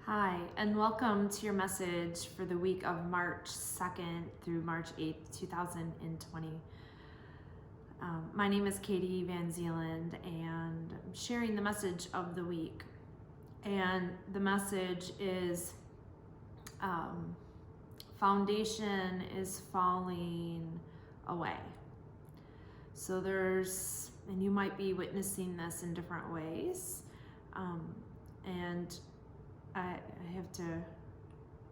Hi, and welcome to your message for the week of March 2nd through March 8th, 2020. My name is Katie VanZeeland, and I'm sharing the message of the week. And the message is foundation is falling away. So and you might be witnessing this in different ways. And I have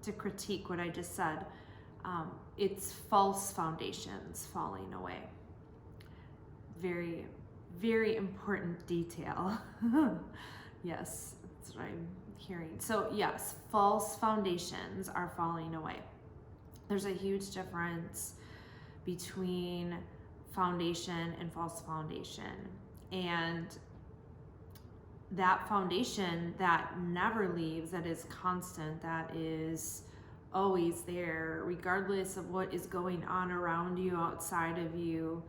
to critique what I just said. It's false foundations falling away. Very, very important detail. Yes, that's what I'm hearing. So yes, false foundations are falling away. There's a huge difference between foundation and false foundation. And that foundation that never leaves, that is constant, that is always there, regardless of what is going on around you, outside of you.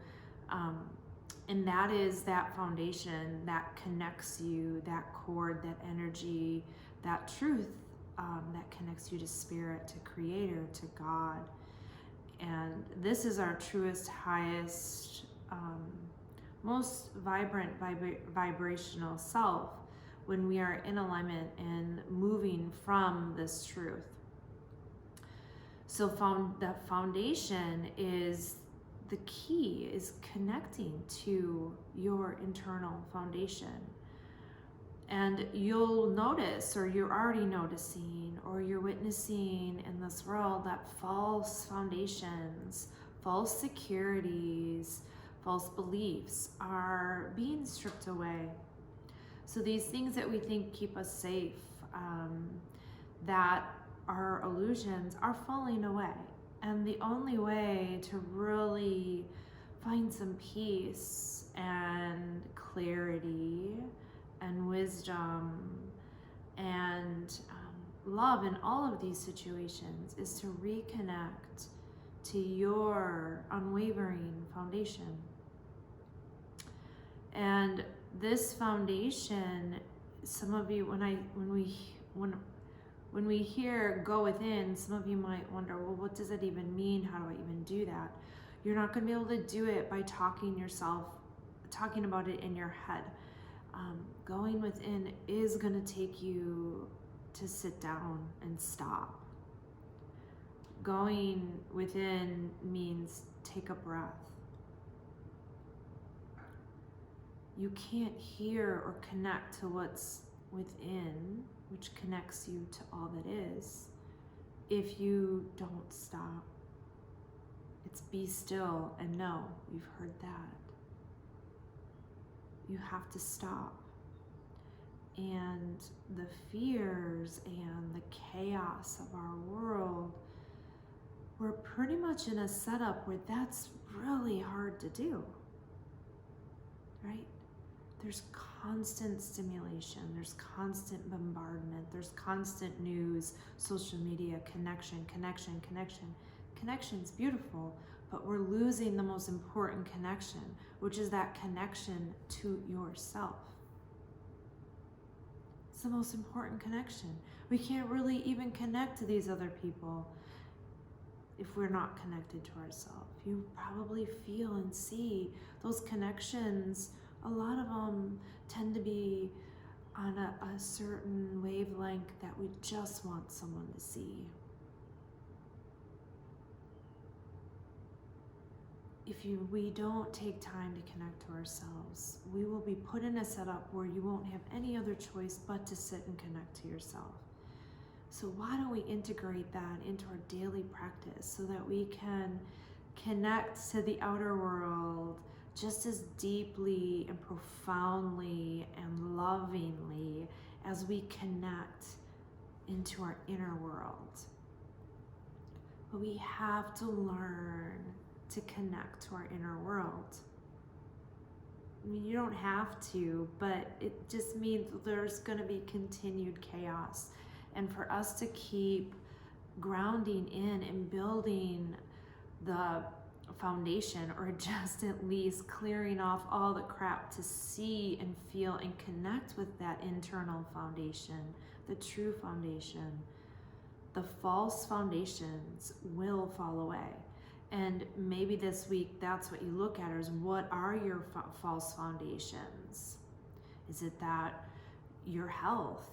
And that is that foundation that connects you, that cord, that energy, that truth that connects you to spirit, to creator, to God. And this is our truest, highest, most vibrant vibrational self when we are in alignment and moving from this truth. So the foundation is the key, is connecting to your internal foundation. And you'll notice, or you're already noticing, or you're witnessing in this world, that false foundations, false securities, false beliefs are being stripped away. So these things that we think keep us safe, that are illusions, are falling away. And the only way to really find some peace and clarity and wisdom and love in all of these situations is to reconnect to your unwavering foundation. And this foundation, some of you, when we hear go within, some of you might wonder, well, what does that even mean? How do I even do that? You're not going to be able to do it by talking about it in your head. Going within is going to take you to sit down and stop. Going within means take a breath. You can't hear or connect to what's within, which connects you to all that is, if you don't stop. It's be still and know. We've heard that. You have to stop. And the fears and the chaos of our world, we're pretty much in a setup where that's really hard to do, right? There's constant stimulation, there's constant bombardment, there's constant news, social media, connection. Connection's beautiful, but we're losing the most important connection, which is that connection to yourself. It's the most important connection. We can't really even connect to these other people if we're not connected to ourselves. You probably feel and see those connections. A lot of them tend to be on a certain wavelength that we just want someone to see. If we don't take time to connect to ourselves, we will be put in a setup where you won't have any other choice but to sit and connect to yourself. So why don't we integrate that into our daily practice so that we can connect to the outer world just as deeply and profoundly and lovingly as we connect into our inner world. But we have to learn to connect to our inner world. I mean, you don't have to, but it just means there's going to be continued chaos. And for us to keep grounding in and building the foundation, or just at least clearing off all the crap to see and feel and connect with that internal foundation, the true foundation. The false foundations will fall away. And maybe this week that's what you look at, is what are your false foundations? Is it that your health,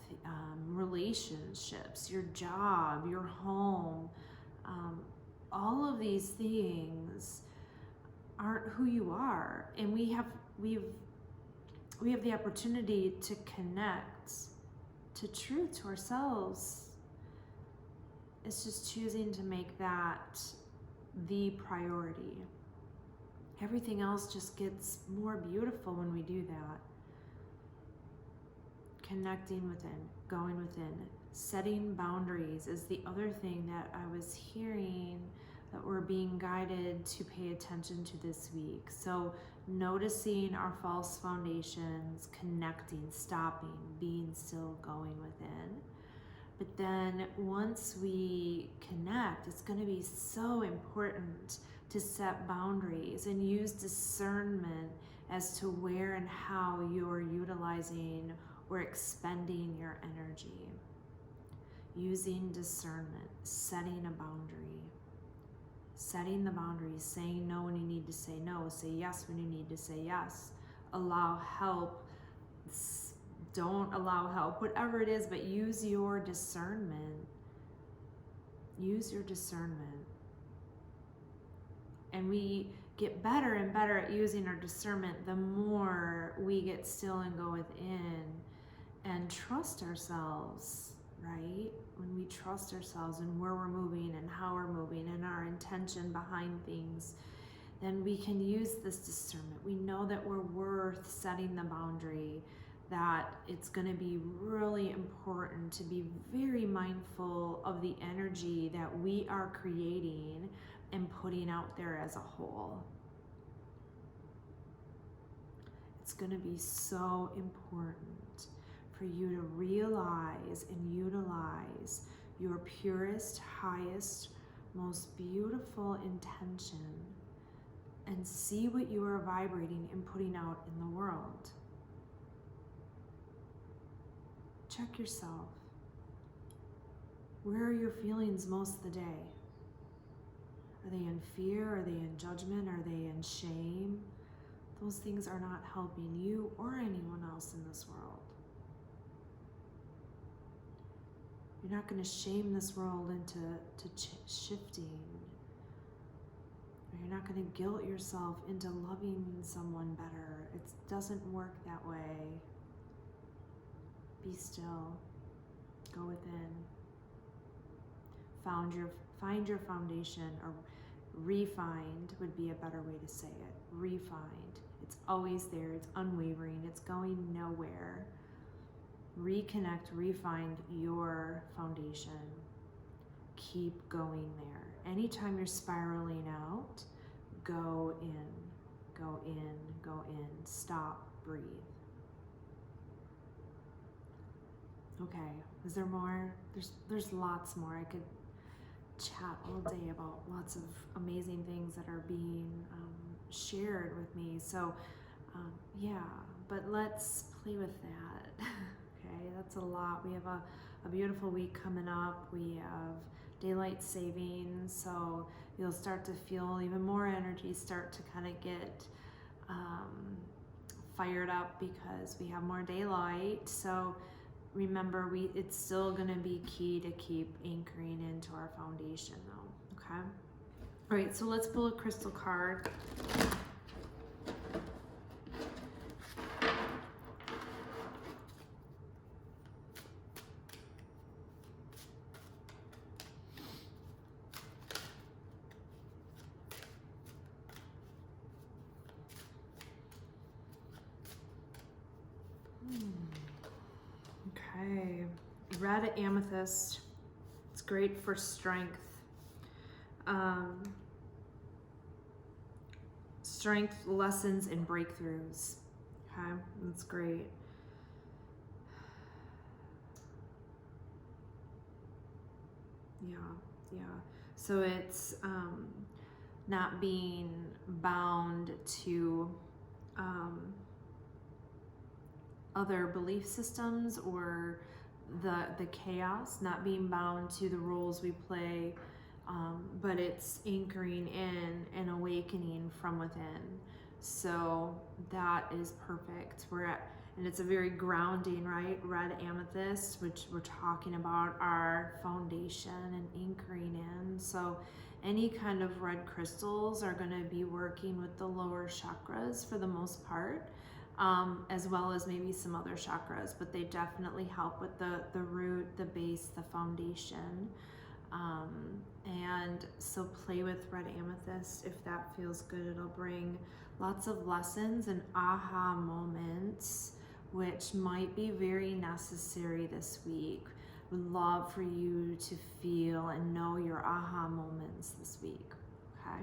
relationships, your job, your home, all of these things aren't who you are? And we have the opportunity to connect to truth, to ourselves. It's just choosing to make that the priority. Everything else just gets more beautiful when we do that. Connecting within, going within, setting boundaries is the other thing that I was hearing that we're being guided to pay attention to this week. So noticing our false foundations, connecting, stopping, being still, going within. But then once we connect, it's going to be so important to set boundaries and use discernment as to where and how you're utilizing or expending your energy. Using discernment, setting a boundary. Setting the boundaries, saying no when you need to say no, say yes when you need to say yes. Allow help, don't allow help, whatever it is, but use your discernment. Use your discernment. And we get better and better at using our discernment the more we get still and go within and trust ourselves, right? When we trust ourselves and where we're moving and how we're moving and our intention behind things, then we can use this discernment. We know that we're worth setting the boundary, that it's going to be really important to be very mindful of the energy that we are creating and putting out there as a whole. It's going to be so important for you to realize and utilize your purest, highest, most beautiful intention and see what you are vibrating and putting out in the world. Check yourself. Where are your feelings most of the day? Are they in fear? Are they in judgment? Are they in shame? Those things are not helping you or anyone else in this world. You're not going to shame this world into shifting. Or you're not going to guilt yourself into loving someone better. It doesn't work that way. Be still. Go within. Find your foundation, or refined would be a better way to say it. Refined. It's always there. It's unwavering. It's going nowhere. Reconnect, refine your foundation. Keep going there. Anytime you're spiraling out, go in, go in, go in. Stop, breathe. Okay, is there more? There's lots more. I could chat all day about lots of amazing things that are being shared with me. So yeah, but let's play with that. Okay, that's a lot. We have a beautiful week coming up. We have daylight savings, so you'll start to feel even more energy start to kind of get fired up because we have more daylight. So remember, it's still going to be key to keep anchoring into our foundation though, okay? All right, so let's pull a crystal card. Okay, red amethyst. It's great for strength. Strength lessons and breakthroughs. Okay, that's great. Yeah. So it's not being bound to other belief systems or the chaos, not being bound to the roles we play, but it's anchoring in and awakening from within. So that is perfect. And it's a very grounding, right? Red amethyst, which we're talking about our foundation and anchoring in. So any kind of red crystals are going to be working with the lower chakras for the most part, as well as maybe some other chakras, but they definitely help with the root, the base, the foundation. And so play with red amethyst if that feels good. It'll bring lots of lessons and aha moments, which might be very necessary this week. Would love for you to feel and know your aha moments this week. Okay.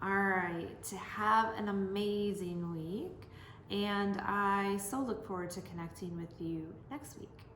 All right. Have an amazing week. And I so look forward to connecting with you next week.